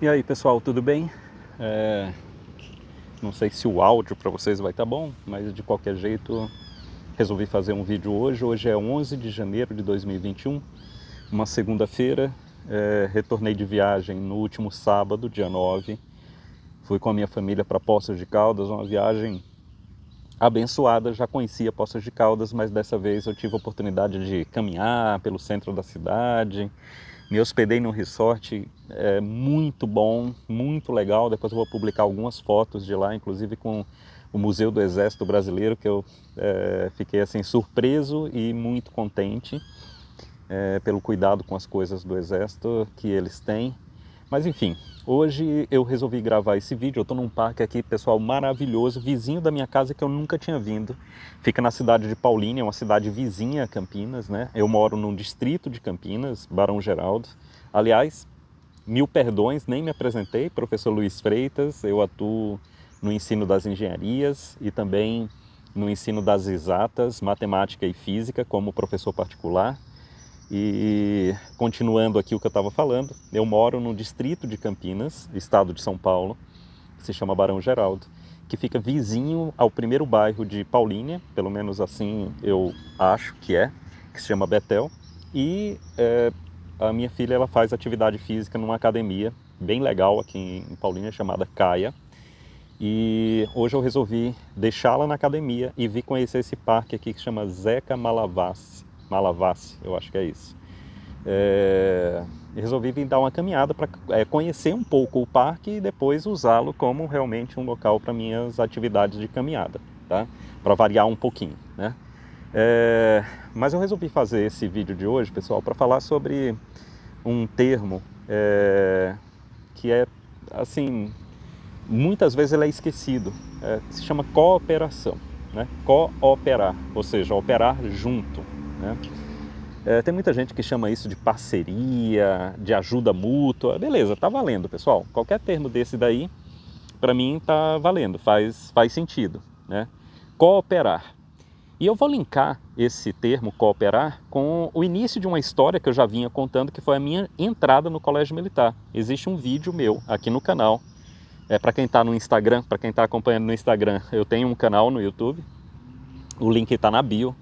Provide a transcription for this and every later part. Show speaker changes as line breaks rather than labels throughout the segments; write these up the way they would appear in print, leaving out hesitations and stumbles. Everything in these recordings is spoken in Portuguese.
E aí pessoal, tudo bem? Não sei se o áudio para vocês vai estar bom, mas de qualquer jeito resolvi fazer um vídeo hoje. Hoje é 11 de janeiro de 2021, uma segunda-feira. Retornei de viagem no último sábado, dia 9. Fui com a minha família para Poços de Caldas, uma viagem abençoada. Já conhecia Poços de Caldas, mas dessa vez eu tive a oportunidade de caminhar pelo centro da cidade. Me hospedei num resort muito bom, muito legal. Depois eu vou publicar algumas fotos de lá, inclusive com o Museu do Exército Brasileiro, que eu fiquei assim surpreso e muito contente pelo cuidado com as coisas do Exército que eles têm. Mas enfim, hoje eu resolvi gravar esse vídeo. Eu estou num parque aqui, pessoal, maravilhoso, vizinho da minha casa, que eu nunca tinha vindo. Fica na cidade de Paulínia, uma cidade vizinha a Campinas, né? Eu moro num distrito de Campinas, Barão Geraldo. Aliás, mil perdões, nem me apresentei, professor Luiz Freitas. Eu atuo no ensino das engenharias e também no ensino das exatas, matemática e física, como professor particular. E continuando aqui o que eu estava falando, eu moro no distrito de Campinas, estado de São Paulo, que se chama Barão Geraldo, que fica vizinho ao primeiro bairro de Paulínia, pelo menos assim eu acho que se chama Betel. E a minha filha ela faz atividade física numa academia bem legal aqui em Paulínia, chamada Caia. E hoje eu resolvi deixá-la na academia e vir conhecer esse parque aqui que se chama Zeca Malavassi, eu acho que é isso. Resolvi vir dar uma caminhada para conhecer um pouco o parque e depois usá-lo como realmente um local para minhas atividades de caminhada, tá? Para variar um pouquinho, né? Mas eu resolvi fazer esse vídeo de hoje, pessoal, para falar sobre um termo que é, assim, muitas vezes ele é esquecido. Se chama cooperação, né? Cooperar, ou seja, operar junto, né? Tem muita gente que chama isso de parceria, de ajuda mútua. Beleza, tá valendo, pessoal. Qualquer termo desse daí, para mim, tá valendo, faz sentido, né? Cooperar. E eu vou linkar esse termo cooperar com o início de uma história que eu já vinha contando, que foi a minha entrada no Colégio Militar. Existe um vídeo meu aqui no canal. Para quem está no Instagram, para quem está acompanhando no Instagram, eu tenho um canal no YouTube. O link está na bio.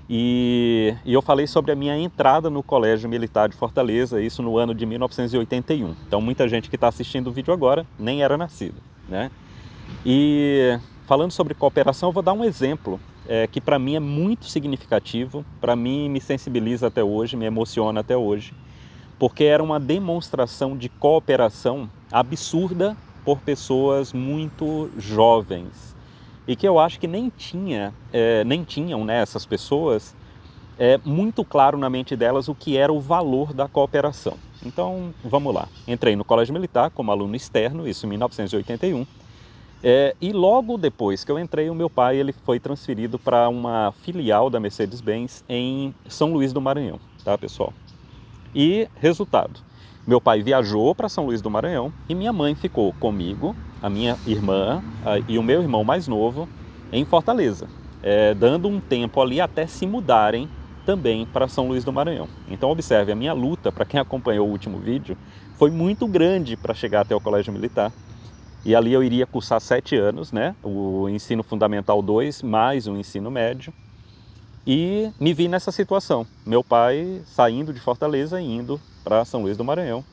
E eu falei sobre a minha entrada no Colégio Militar de Fortaleza, isso no ano de 1981. Então muita gente que está assistindo o vídeo agora nem era nascido, né? E falando sobre cooperação, eu vou dar um exemplo que para mim é muito significativo, para mim me sensibiliza até hoje, me emociona até hoje, porque era uma demonstração de cooperação absurda por pessoas muito jovens e que eu acho que nem tinham, né, essas pessoas muito claro na mente delas o que era o valor da cooperação. Então, vamos lá. Entrei no Colégio Militar como aluno externo, isso em 1981, e logo depois que eu entrei, o meu pai ele foi transferido para uma filial da Mercedes-Benz em São Luís do Maranhão, tá, pessoal? E resultado, meu pai viajou para São Luís do Maranhão e minha mãe ficou comigo, a minha irmã e o meu irmão mais novo em Fortaleza, dando um tempo ali até se mudarem também para São Luís do Maranhão. Então observe, a minha luta, para quem acompanhou o último vídeo, foi muito grande para chegar até o Colégio Militar. E ali eu iria cursar 7 anos, né? O ensino fundamental 2 mais o ensino médio. E me vi nessa situação, meu pai saindo de Fortaleza e indo para São Luís do Maranhão.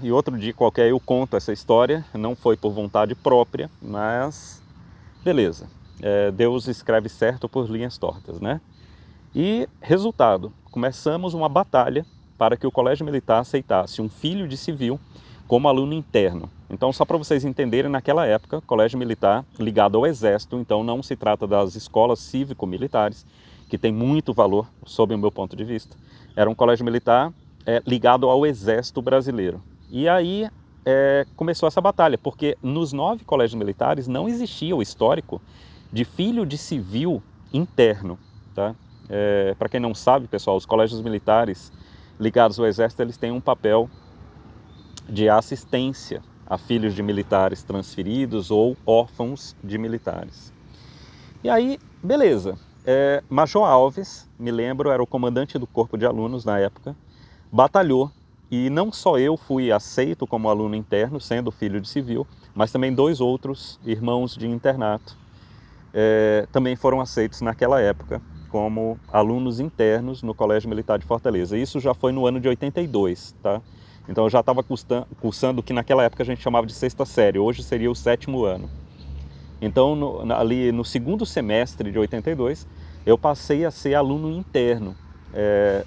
E outro dia qualquer eu conto essa história, não foi por vontade própria, mas beleza, Deus escreve certo por linhas tortas, né? E resultado, começamos uma batalha para que o Colégio Militar aceitasse um filho de civil como aluno interno. Então, só para vocês entenderem, naquela época, Colégio Militar ligado ao Exército, então não se trata das escolas cívico-militares, que tem muito valor, sob o meu ponto de vista. Era um colégio militar ligado ao Exército Brasileiro. E aí começou essa batalha, porque nos 9 colégios militares não existia o histórico de filho de civil interno, tá? Para quem não sabe, pessoal, os colégios militares ligados ao Exército, eles têm um papel de assistência a filhos de militares transferidos ou órfãos de militares. E aí, beleza. Major Alves, me lembro, era o comandante do corpo de alunos na época, batalhou E não só eu fui aceito como aluno interno, sendo filho de civil, mas também 2 outros irmãos de internato também foram aceitos naquela época como alunos internos no Colégio Militar de Fortaleza. Isso já foi no ano de 82, tá? Então eu já estava cursando o que naquela época a gente chamava de 6ª série, hoje seria o 7º ano. Então ali no 2º semestre de 82, eu passei a ser aluno interno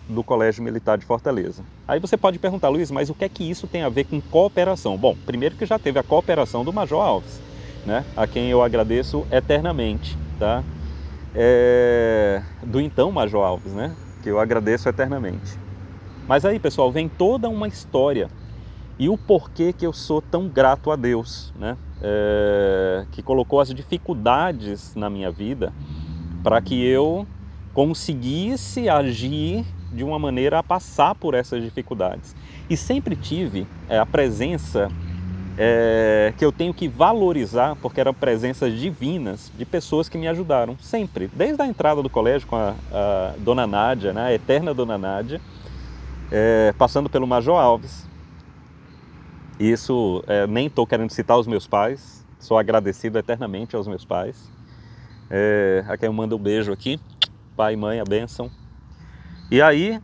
do Colégio Militar de Fortaleza. Aí você pode perguntar, Luiz, mas o que é que isso tem a ver com cooperação? Bom, primeiro que já teve a cooperação do Major Alves, né? A quem eu agradeço eternamente, tá? Do então Major Alves, né? Que eu agradeço eternamente. Mas aí, pessoal, vem toda uma história e o porquê que eu sou tão grato a Deus, né? Que colocou as dificuldades na minha vida para que eu conseguisse agir de uma maneira a passar por essas dificuldades. E sempre tive a presença que eu tenho que valorizar, porque eram presenças divinas de pessoas que me ajudaram, sempre. Desde a entrada do colégio com a Dona Nádia, né, a eterna Dona Nádia, passando pelo Major Alves. Isso, nem estou querendo citar os meus pais, sou agradecido eternamente aos meus pais. A quem eu mando um beijo aqui, pai e mãe, a bênção. E aí,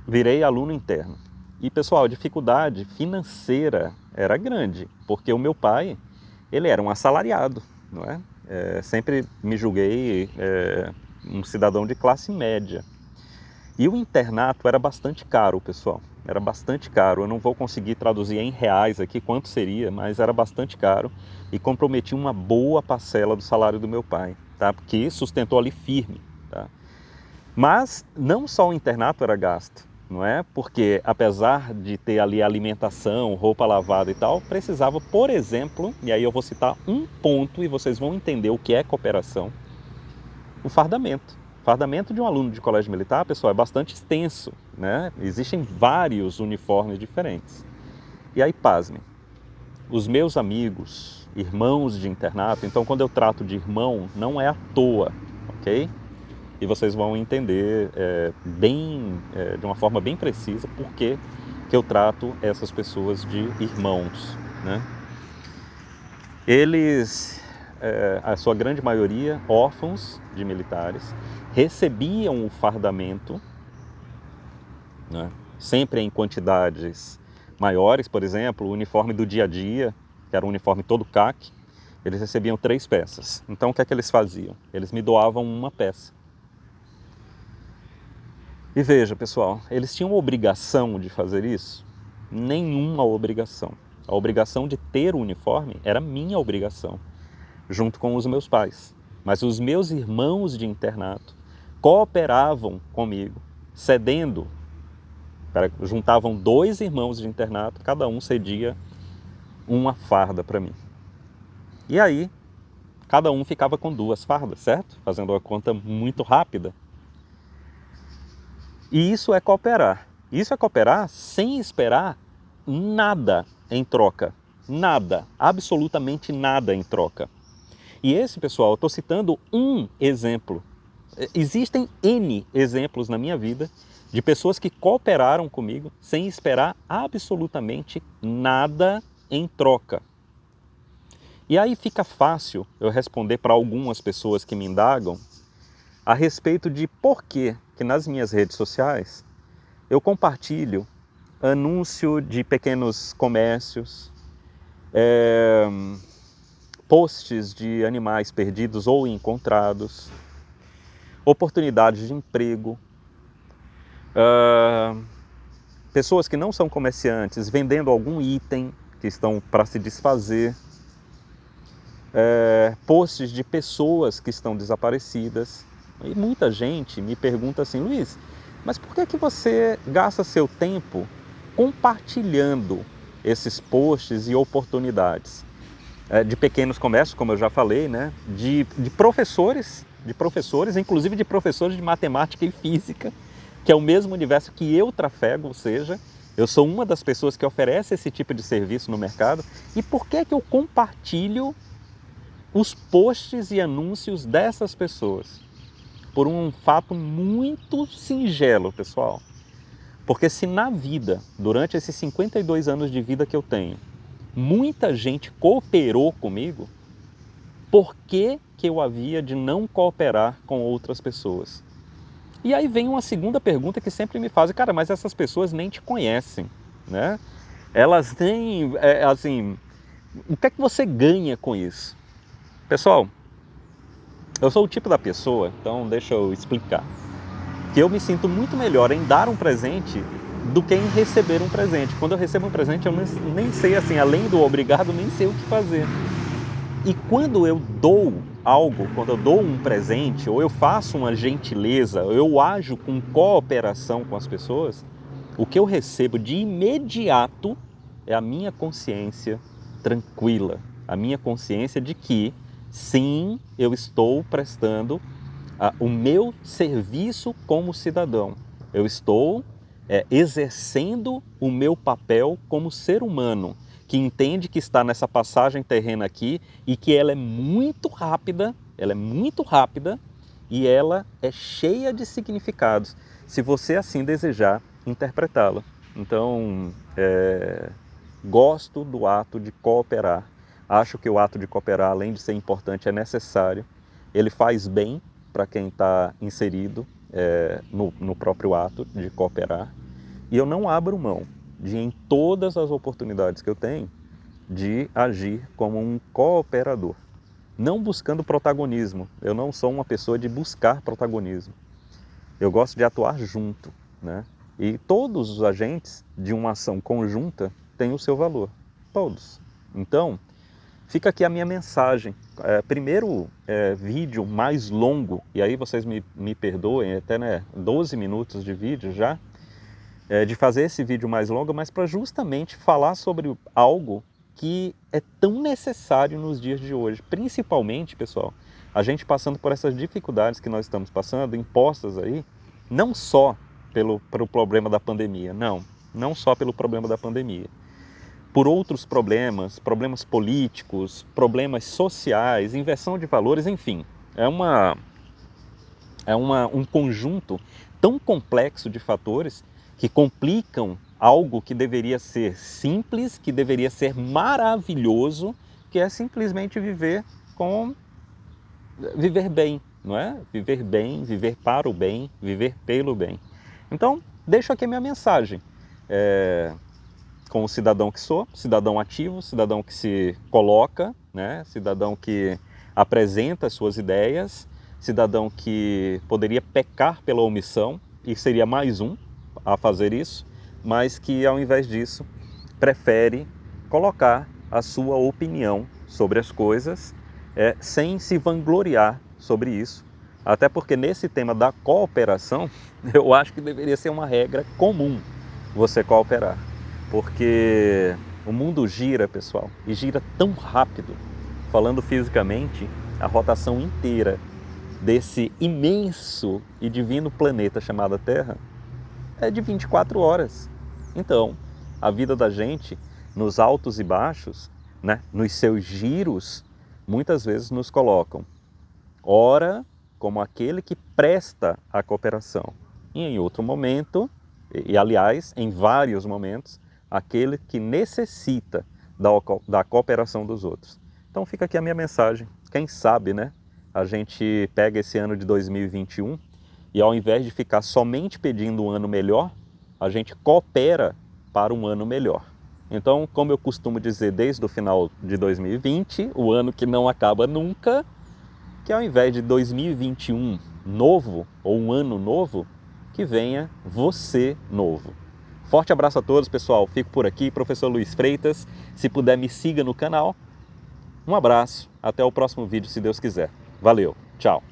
virei aluno interno. E pessoal, a dificuldade financeira era grande, porque o meu pai, ele era um assalariado, não é? Sempre me julguei um cidadão de classe média. E o internato era bastante caro, pessoal, era bastante caro. Eu não vou conseguir traduzir em reais aqui quanto seria, mas era bastante caro e comprometia uma boa parcela do salário do meu pai, tá? Porque sustentou ali firme, tá? Mas não só o internato era gasto, não é? Porque apesar de ter ali alimentação, roupa lavada e tal, precisava, por exemplo, e aí eu vou citar um ponto e vocês vão entender o que é cooperação, o fardamento. O fardamento de um aluno de colégio militar, pessoal, é bastante extenso, né? Existem vários uniformes diferentes. E aí, pasmem, os meus amigos, irmãos de internato, então quando eu trato de irmão, não é à toa, ok? E vocês vão entender de uma forma bem precisa por que eu trato essas pessoas de irmãos, né? Eles, a sua grande maioria, órfãos de militares, recebiam o fardamento, né? Sempre em quantidades maiores. Por exemplo, o uniforme do dia a dia, que era um uniforme todo caque, eles recebiam 3 peças. Então o que é que eles faziam? Eles me doavam uma peça. E veja, pessoal, eles tinham obrigação de fazer isso? Nenhuma obrigação. A obrigação de ter o uniforme era minha obrigação, junto com os meus pais. Mas os meus irmãos de internato cooperavam comigo, cedendo. Juntavam 2 irmãos de internato, cada um cedia uma farda para mim. E aí, cada um ficava com 2 fardas, certo? Fazendo uma conta muito rápida. E isso é cooperar. Isso é cooperar sem esperar nada em troca. Nada, absolutamente nada em troca. E esse, pessoal, eu estou citando um exemplo. Existem N exemplos na minha vida de pessoas que cooperaram comigo sem esperar absolutamente nada em troca. E aí fica fácil eu responder para algumas pessoas que me indagam a respeito de por que nas minhas redes sociais eu compartilho anúncio de pequenos comércios, posts de animais perdidos ou encontrados, oportunidades de emprego, pessoas que não são comerciantes vendendo algum item que estão para se desfazer, posts de pessoas que estão desaparecidas. E muita gente me pergunta assim, Luiz, mas por que você gasta seu tempo compartilhando esses posts e oportunidades? De pequenos comércios, como eu já falei, né? de professores, inclusive de professores de matemática e física, que é o mesmo universo que eu trafego, ou seja, eu sou uma das pessoas que oferece esse tipo de serviço no mercado. E por que eu compartilho os posts e anúncios dessas pessoas? Por um fato muito singelo, pessoal. Porque se na vida, durante esses 52 anos de vida que eu tenho, muita gente cooperou comigo, por que eu havia de não cooperar com outras pessoas? E aí vem uma segunda pergunta que sempre me fazem, cara, mas essas pessoas nem te conhecem, né? Elas têm, assim, o que é que você ganha com isso? Pessoal, eu sou o tipo da pessoa, então deixa eu explicar, que eu me sinto muito melhor em dar um presente do que em receber um presente. Quando eu recebo um presente, eu nem sei, assim, além do obrigado, nem sei o que fazer. E quando eu dou algo, quando eu dou um presente, ou eu faço uma gentileza, ou eu ajo com cooperação com as pessoas, o que eu recebo de imediato é a minha consciência tranquila, a minha consciência de que, sim, eu estou prestando o meu serviço como cidadão. Eu estou exercendo o meu papel como ser humano, que entende que está nessa passagem terrena aqui e que ela é muito rápida e ela é cheia de significados, se você assim desejar interpretá-la. Então, gosto do ato de cooperar. Acho que o ato de cooperar, além de ser importante, é necessário. Ele faz bem para quem está inserido no próprio ato de cooperar. E eu não abro mão de, em todas as oportunidades que eu tenho, de agir como um cooperador. Não buscando protagonismo. Eu não sou uma pessoa de buscar protagonismo. Eu gosto de atuar junto, né? E todos os agentes de uma ação conjunta têm o seu valor. Todos. Então, fica aqui a minha mensagem. Primeiro vídeo mais longo, e aí vocês me perdoem, até 12 minutos de vídeo já, de fazer esse vídeo mais longo, mas para justamente falar sobre algo que é tão necessário nos dias de hoje. Principalmente, pessoal, a gente passando por essas dificuldades que nós estamos passando, impostas aí, não só pelo problema da pandemia, não só pelo problema da pandemia. Por outros problemas políticos, problemas sociais, inversão de valores, enfim. Um conjunto tão complexo de fatores que complicam algo que deveria ser simples, que deveria ser maravilhoso, que é simplesmente viver bem, não é? Viver bem, viver para o bem, viver pelo bem. Então, deixo aqui a minha mensagem. Como cidadão que sou, cidadão ativo, cidadão que se coloca, né? Cidadão que apresenta as suas ideias, cidadão que poderia pecar pela omissão e seria mais um a fazer isso, mas que ao invés disso prefere colocar a sua opinião sobre as coisas sem se vangloriar sobre isso. Até porque nesse tema da cooperação, eu acho que deveria ser uma regra comum você cooperar. Porque o mundo gira, pessoal, e gira tão rápido, falando fisicamente, a rotação inteira desse imenso e divino planeta chamado Terra é de 24 horas. Então, a vida da gente, nos altos e baixos, né, nos seus giros, muitas vezes nos colocam, ora, como aquele que presta a cooperação, e em outro momento, e aliás, em vários momentos, aquele que necessita da cooperação dos outros. Então fica aqui a minha mensagem. Quem sabe, né, a gente pega esse ano de 2021 e ao invés de ficar somente pedindo um ano melhor, a gente coopera para um ano melhor. Então, como eu costumo dizer desde o final de 2020, o ano que não acaba nunca, que ao invés de 2021 novo, ou um ano novo, que venha você novo. Forte abraço a todos, pessoal. Fico por aqui, professor Luiz Freitas. Se puder, me siga no canal. Um abraço. Até o próximo vídeo, se Deus quiser. Valeu. Tchau.